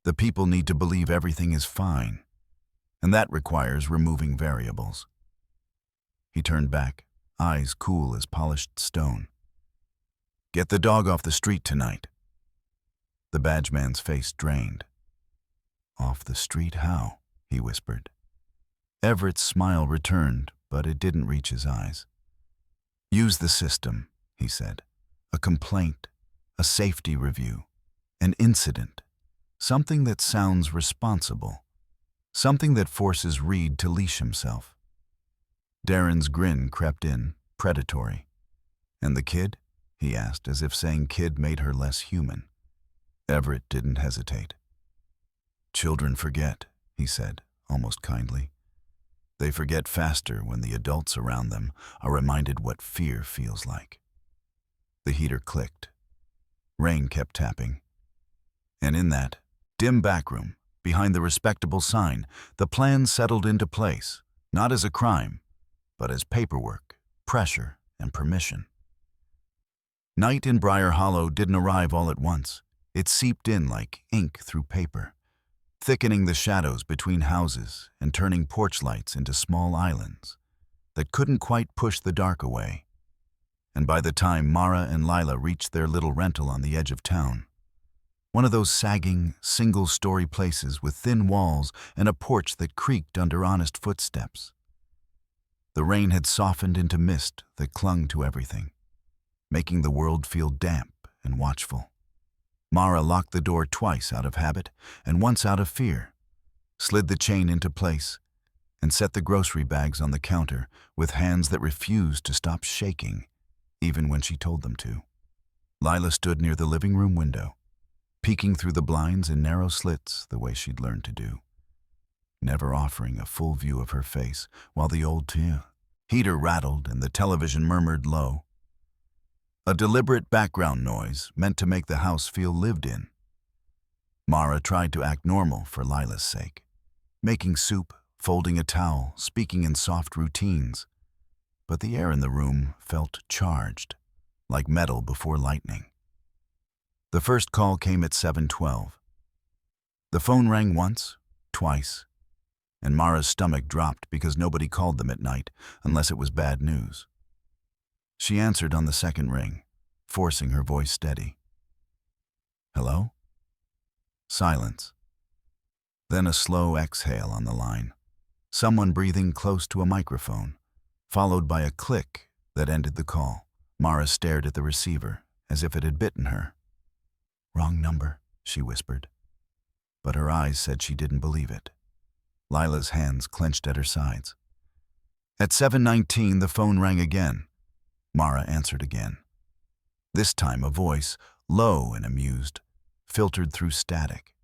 S1: The people need to believe everything is fine, and that requires removing variables." He turned back, eyes cool as polished stone. "Get the dog off the street tonight." The badge man's face drained. "Off the street how?" he whispered. Everett's smile returned, but it didn't reach his eyes. "Use the system," he said. "A complaint, a safety review, an incident, something that sounds responsible, something that forces Reed to leash himself." Darren's grin crept in, predatory. "And the kid?" he asked, as if saying kid made her less human. Everett didn't hesitate. "Children forget," he said, almost kindly. "They forget faster when the adults around them are reminded what fear feels like." The heater clicked. Rain kept tapping. And in that dim backroom, behind the respectable sign, the plan settled into place, not as a crime, but as paperwork, pressure, and permission. Night in Briar Hollow didn't arrive all at once. It seeped in like ink through paper, thickening the shadows between houses and turning porch lights into small islands that couldn't quite push the dark away. And by the time Mara and Lila reached their little rental on the edge of town, one of those sagging, single-story places with thin walls and a porch that creaked under honest footsteps, the rain had softened into mist that clung to everything, making the world feel damp and watchful. Mara locked the door twice out of habit and once out of fear, slid the chain into place, and set the grocery bags on the counter with hands that refused to stop shaking, even when she told them to. Lila stood near the living room window, peeking through the blinds in narrow slits the way she'd learned to do, never offering a full view of her face while the old heater rattled and the television murmured low. A deliberate background noise meant to make the house feel lived in. Mara tried to act normal for Lila's sake, making soup, folding a towel, speaking in soft routines. But the air in the room felt charged, like metal before lightning. The first call came at 7:12. The phone rang once, twice, and Mara's stomach dropped because nobody called them at night unless it was bad news. She answered on the second ring, forcing her voice steady. "Hello?" Silence. Then a slow exhale on the line, someone breathing close to a microphone, followed by a click that ended the call. Mara stared at the receiver as if it had bitten her. "Wrong number," she whispered. But her eyes said she didn't believe it. Lila's hands clenched at her sides. At 7:19, the phone rang again. Mara answered again. This time a voice, low and amused, filtered through static.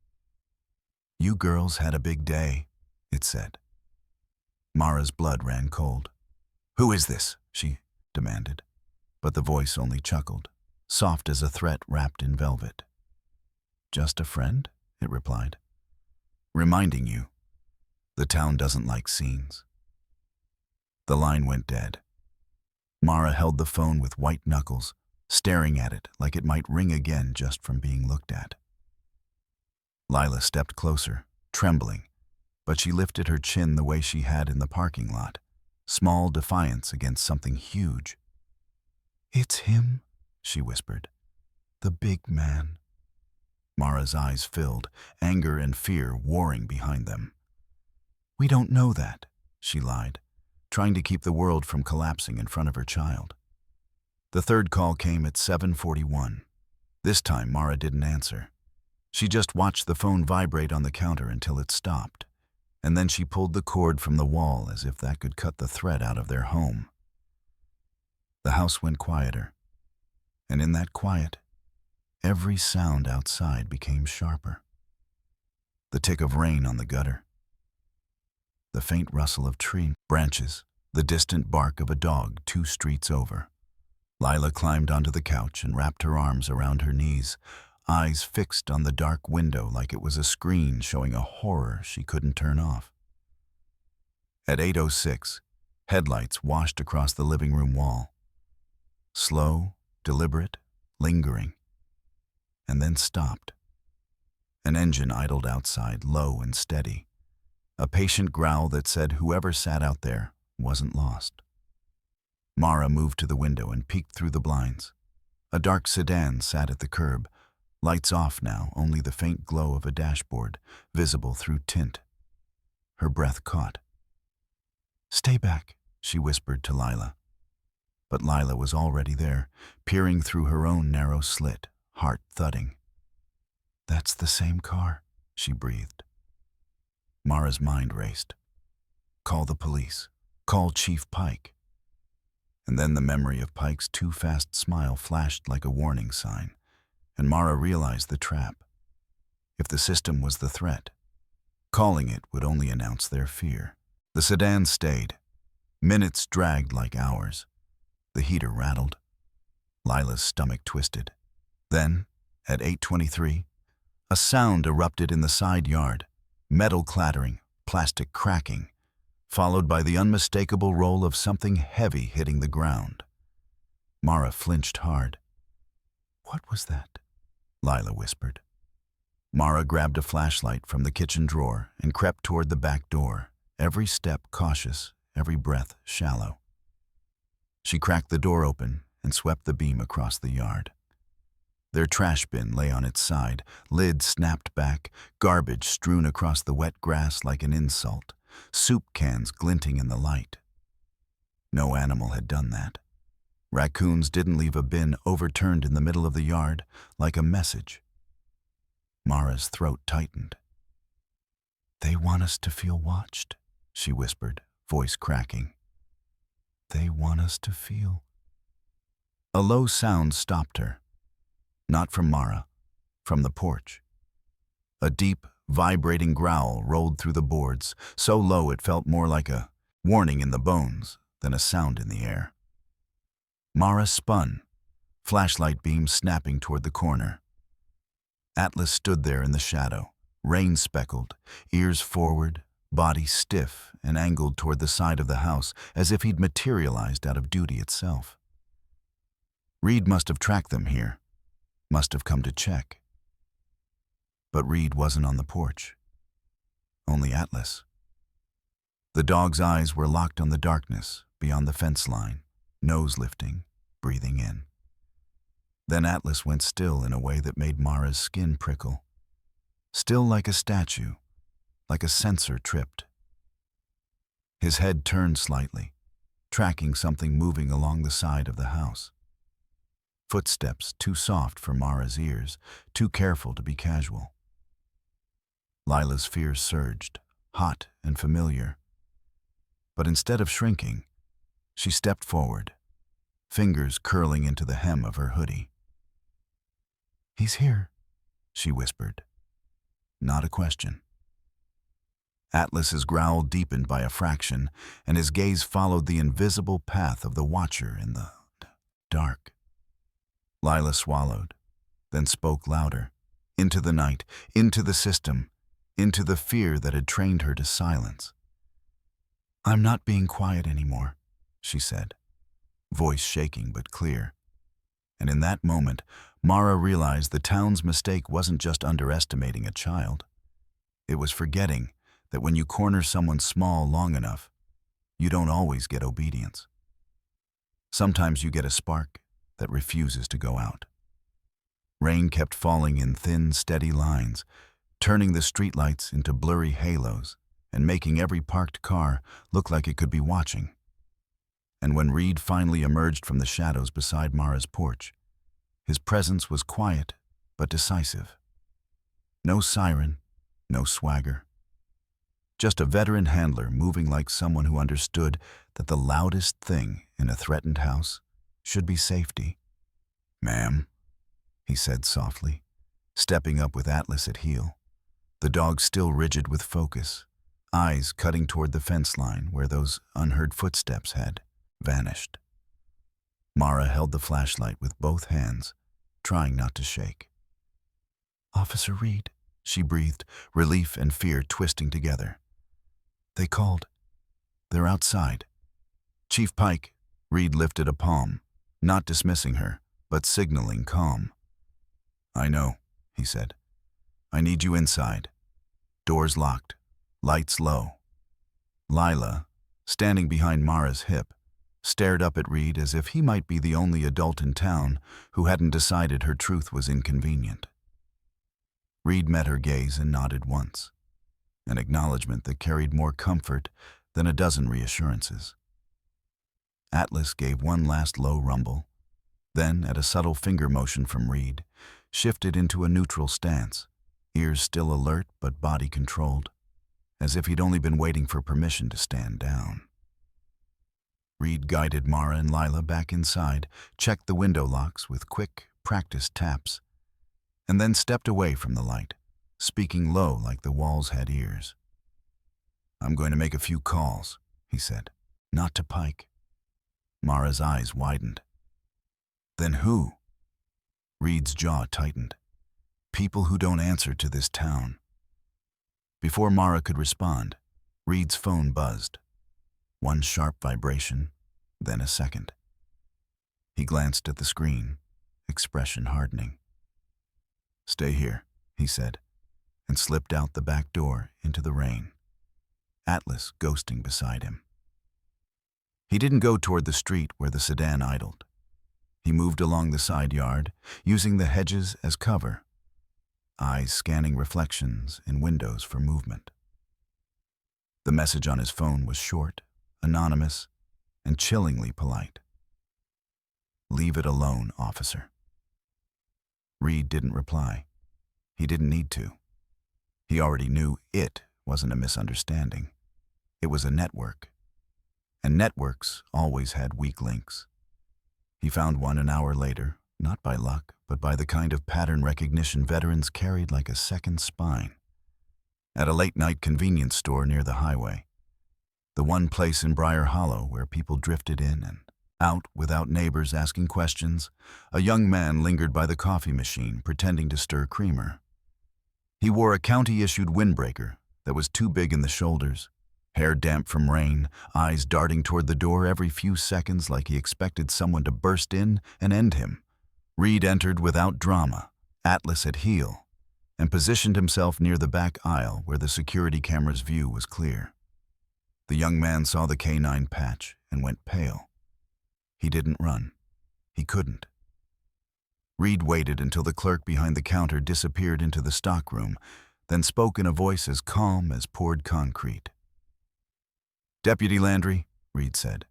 S1: "You girls had a big day," it said. Mara's blood ran cold. "Who is this?" she demanded. But the voice only chuckled, soft as a threat wrapped in velvet. "Just a friend," it replied. "Reminding you, the town doesn't like scenes." The line went dead. Mara held the phone with white knuckles, staring at it like it might ring again just from being looked at. Lila stepped closer, trembling, but she lifted her chin the way she had in the parking lot, small defiance against something huge. "It's him," she whispered. "The big man." Mara's eyes filled, anger and fear warring behind them. "We don't know that," she lied, trying to keep the world from collapsing in front of her child. The third call came at 7:41. This time Mara didn't answer. She just watched the phone vibrate on the counter until it stopped, and then she pulled the cord from the wall as if that could cut the thread out of their home. The house went quieter, and in that quiet, every sound outside became sharper. The tick of rain on the gutter, the faint rustle of tree branches, the distant bark of a dog 2 streets over. Lila climbed onto the couch and wrapped her arms around her knees, eyes fixed on the dark window like it was a screen showing a horror she couldn't turn off. At 8:06, headlights washed across the living room wall. Slow, deliberate, lingering, and then stopped. An engine idled outside, low and steady, a patient growl that said whoever sat out there wasn't lost. Mara moved to the window and peeked through the blinds. A dark sedan sat at the curb, lights off now, only the faint glow of a dashboard, visible through tint. Her breath caught. "Stay back," she whispered to Lila. But Lila was already there, peering through her own narrow slit, heart thudding. "That's the same car," she breathed. Mara's mind raced. Call the police. Call Chief Pike. And then the memory of Pike's too fast smile flashed like a warning sign, and Mara realized the trap. If the system was the threat, calling it would only announce their fear. The sedan stayed. Minutes dragged like hours. The heater rattled. Lila's stomach twisted. Then, at 8:23, a sound erupted in the side yard, metal clattering, plastic cracking, followed by the unmistakable roll of something heavy hitting the ground. Mara flinched hard. "What was that?" Lila whispered. Mara grabbed a flashlight from the kitchen drawer and crept toward the back door, every step cautious, every breath shallow. She cracked the door open and swept the beam across the yard. Their trash bin lay on its side, lid snapped back, garbage strewn across the wet grass like an insult, soup cans glinting in the light. No animal had done that. Raccoons didn't leave a bin overturned in the middle of the yard like a message. Mara's throat tightened. "They want us to feel watched," she whispered, voice cracking. "They want us to feel." A low sound stopped her. Not from Mara, from the porch. A deep, vibrating growl rolled through the boards, so low it felt more like a warning in the bones than a sound in the air. Mara spun, flashlight beam snapping toward the corner. Atlas stood there in the shadow, rain-speckled, ears forward, body stiff and angled toward the side of the house as if he'd materialized out of duty itself. Reed must have tracked them here, must have come to check. But Reed wasn't on the porch. Only Atlas. The dog's eyes were locked on the darkness beyond the fence line, nose lifting, breathing in. Then Atlas went still in a way that made Mara's skin prickle. Still like a statue, like a sensor tripped. His head turned slightly, tracking something moving along the side of the house. Footsteps too soft for Mara's ears, too careful to be casual. Lila's fear surged, hot and familiar. But instead of shrinking, she stepped forward, fingers curling into the hem of her hoodie. "He's here," she whispered. Not a question. Atlas's growl deepened by a fraction, and his gaze followed the invisible path of the watcher in the dark. Lila swallowed, then spoke louder, into the night, into the system, into the fear that had trained her to silence. "I'm not being quiet anymore," she said. voice shaking but clear. And in that moment, Mara realized the town's mistake wasn't just underestimating a child. It was forgetting that when you corner someone small long enough, you don't always get obedience. Sometimes you get a spark that refuses to go out. Rain kept falling in thin, steady lines, turning the streetlights into blurry halos and making every parked car look like it could be watching. And when Reed finally emerged from the shadows beside Mara's porch, his presence was quiet but decisive. No siren, no swagger. Just a veteran handler moving like someone who understood that the loudest thing in a threatened house should be safety. "Ma'am," he said softly, stepping up with Atlas at heel, the dog still rigid with focus, eyes cutting toward the fence line where those unheard footsteps had vanished. Mara held the flashlight with both hands, trying not to shake. "Officer Reed," she breathed, relief and fear twisting together. "They called. They're outside." "Chief Pike," Reed lifted a palm, not dismissing her, but signaling calm. "I know," he said. "I need you inside. Doors locked, lights low." Lila, standing behind Mara's hip, stared up at Reed as if he might be the only adult in town who hadn't decided her truth was inconvenient. Reed met her gaze and nodded once, an acknowledgement that carried more comfort than a dozen reassurances. Atlas gave one last low rumble, then, at a subtle finger motion from Reed, shifted into a neutral stance, ears still alert but body controlled, as if he'd only been waiting for permission to stand down. Reed guided Mara and Lila back inside, checked the window locks with quick, practiced taps, and then stepped away from the light, speaking low like the walls had ears. "I'm going to make a few calls," he said. "Not to Pike." Mara's eyes widened. "Then who?" Reed's jaw tightened. "People who don't answer to this town." Before Mara could respond, Reed's phone buzzed. One sharp vibration, then a second. He glanced at the screen, expression hardening. "Stay here," he said, and slipped out the back door into the rain, Atlas ghosting beside him. He didn't go toward the street where the sedan idled. He moved along the side yard, using the hedges as cover, eyes scanning reflections in windows for movement. The message on his phone was short, anonymous, and chillingly polite. "Leave it alone, officer." Reed didn't reply. He didn't need to. He already knew it wasn't a misunderstanding. It was a network. And networks always had weak links. He found one an hour later, not by luck, but by the kind of pattern recognition veterans carried like a second spine. At a late-night convenience store near the highway, the one place in Briar Hollow where people drifted in and out without neighbors asking questions, a young man lingered by the coffee machine pretending to stir creamer. He wore a county-issued windbreaker that was too big in the shoulders, hair damp from rain, eyes darting toward the door every few seconds like he expected someone to burst in and end him. Reed entered without drama, Atlas at heel, and positioned himself near the back aisle where the security camera's view was clear. The young man saw the canine patch and went pale. He didn't run. He couldn't. Reed waited until the clerk behind the counter disappeared into the stockroom, then spoke in a voice as calm as poured concrete. "Deputy Landry," Reed said,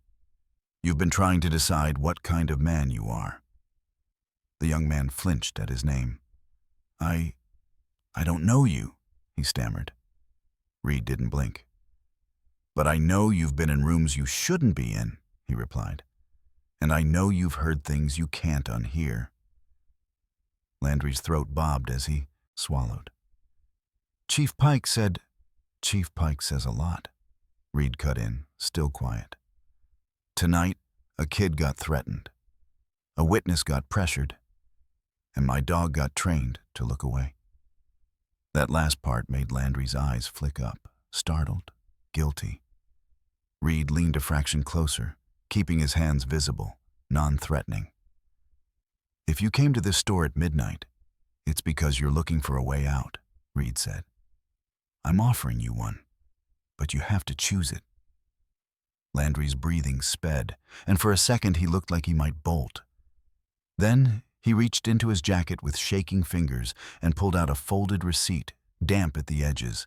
S1: "you've been trying to decide what kind of man you are." The young man flinched at his name. I don't know you," he stammered. Reed didn't blink. "But I know you've been in rooms you shouldn't be in," he replied. "And I know you've heard things you can't unhear." Landry's throat bobbed as he swallowed. "Chief Pike said—" "Chief Pike says a lot," Reed cut in, still quiet. "Tonight, a kid got threatened. A witness got pressured. And my dog got trained to look away." That last part made Landry's eyes flick up, startled, guilty. Reed leaned a fraction closer, keeping his hands visible, non-threatening. "If you came to this store at midnight, it's because you're looking for a way out," Reed said. "I'm offering you one, but you have to choose it." Landry's breathing sped, and for a second he looked like he might bolt. Then he reached into his jacket with shaking fingers and pulled out a folded receipt, damp at the edges,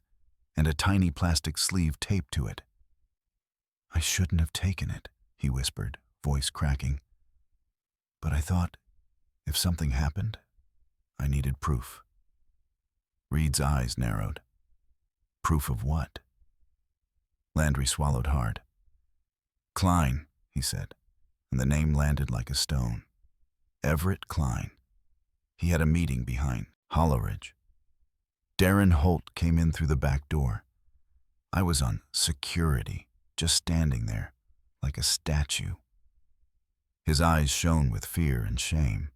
S1: and a tiny plastic sleeve taped to it. "I shouldn't have taken it," he whispered, voice cracking. "But I thought, if something happened, I needed proof." Reed's eyes narrowed. "Proof of what?" Landry swallowed hard. "Klein," he said, and the name landed like a stone. Everett Klein. He had a meeting behind Holleridge. Darren Holt came in through the back door. I was on security, just standing there, like a statue. His eyes shone with fear and shame.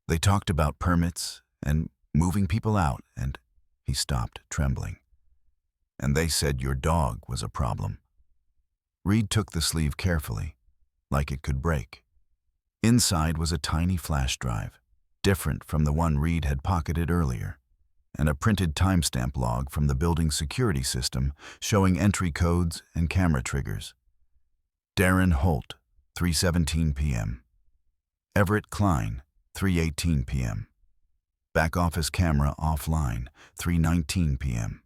S1: They talked about permits and moving people out, and he stopped, trembling. "And they said your dog was a problem." Reed took the sleeve carefully, like it could break. Inside was a tiny flash drive, different from the one Reed had pocketed earlier, and a printed timestamp log from the building's security system showing entry codes and camera triggers. Darren Holt, 3:17 p.m. Everett Klein, 3:18 p.m. Back office camera offline, 3:19 p.m.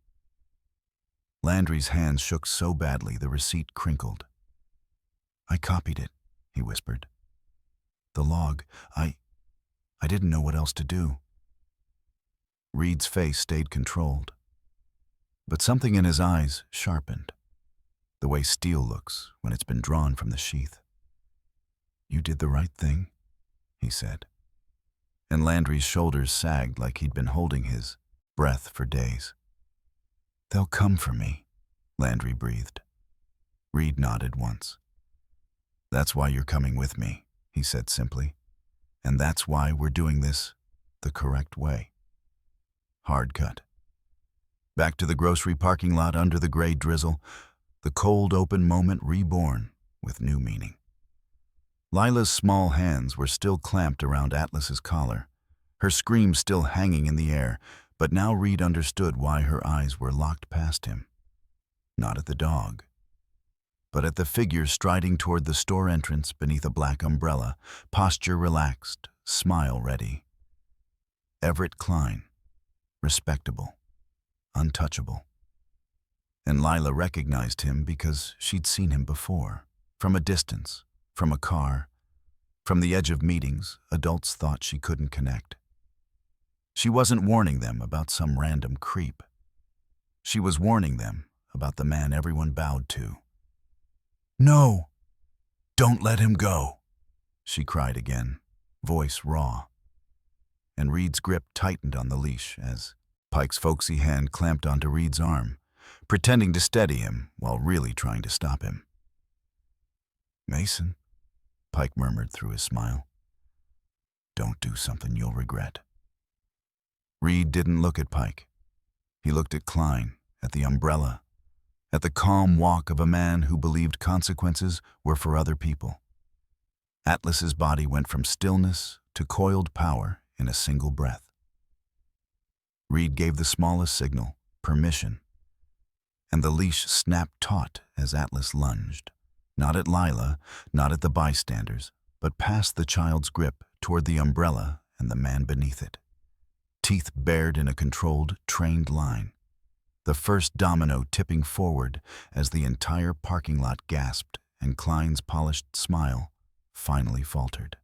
S1: Landry's hands shook so badly the receipt crinkled. "I copied it," he whispered. "The log, I didn't know what else to do." Reed's face stayed controlled, but something in his eyes sharpened, the way steel looks when it's been drawn from the sheath. "You did the right thing," he said, and Landry's shoulders sagged like he'd been holding his breath for days. "They'll come for me," Landry breathed. Reed nodded once. "That's why you're coming with me," he said simply, "and that's why we're doing this the correct way." Hard cut. Back to the grocery parking lot under the gray drizzle, the cold open moment reborn with new meaning. Lila's small hands were still clamped around Atlas's collar, her scream still hanging in the air, but now Reed understood why her eyes were locked past him. Not at the dog, but at the figure striding toward the store entrance beneath a black umbrella, posture relaxed, smile ready. Everett Klein, respectable, untouchable. And Lila recognized him because she'd seen him before, from a distance, from a car, from the edge of meetings adults thought she couldn't connect. She wasn't warning them about some random creep. She was warning them about the man everyone bowed to. "No, don't let him go," she cried again, voice raw. And Reed's grip tightened on the leash as Pike's folksy hand clamped onto Reed's arm, pretending to steady him while really trying to stop him. "Mason," Pike murmured through his smile, "don't do something you'll regret." Reed didn't look at Pike. He looked at Klein, at the umbrella, at the calm walk of a man who believed consequences were for other people. Atlas's body went from stillness to coiled power in a single breath. Reed gave the smallest signal, permission, and the leash snapped taut as Atlas lunged, not at Lila, not at the bystanders, but past the child's grip toward the umbrella and the man beneath it. Teeth bared in a controlled, trained line, the first domino tipping forward as the entire parking lot gasped and Klein's polished smile finally faltered.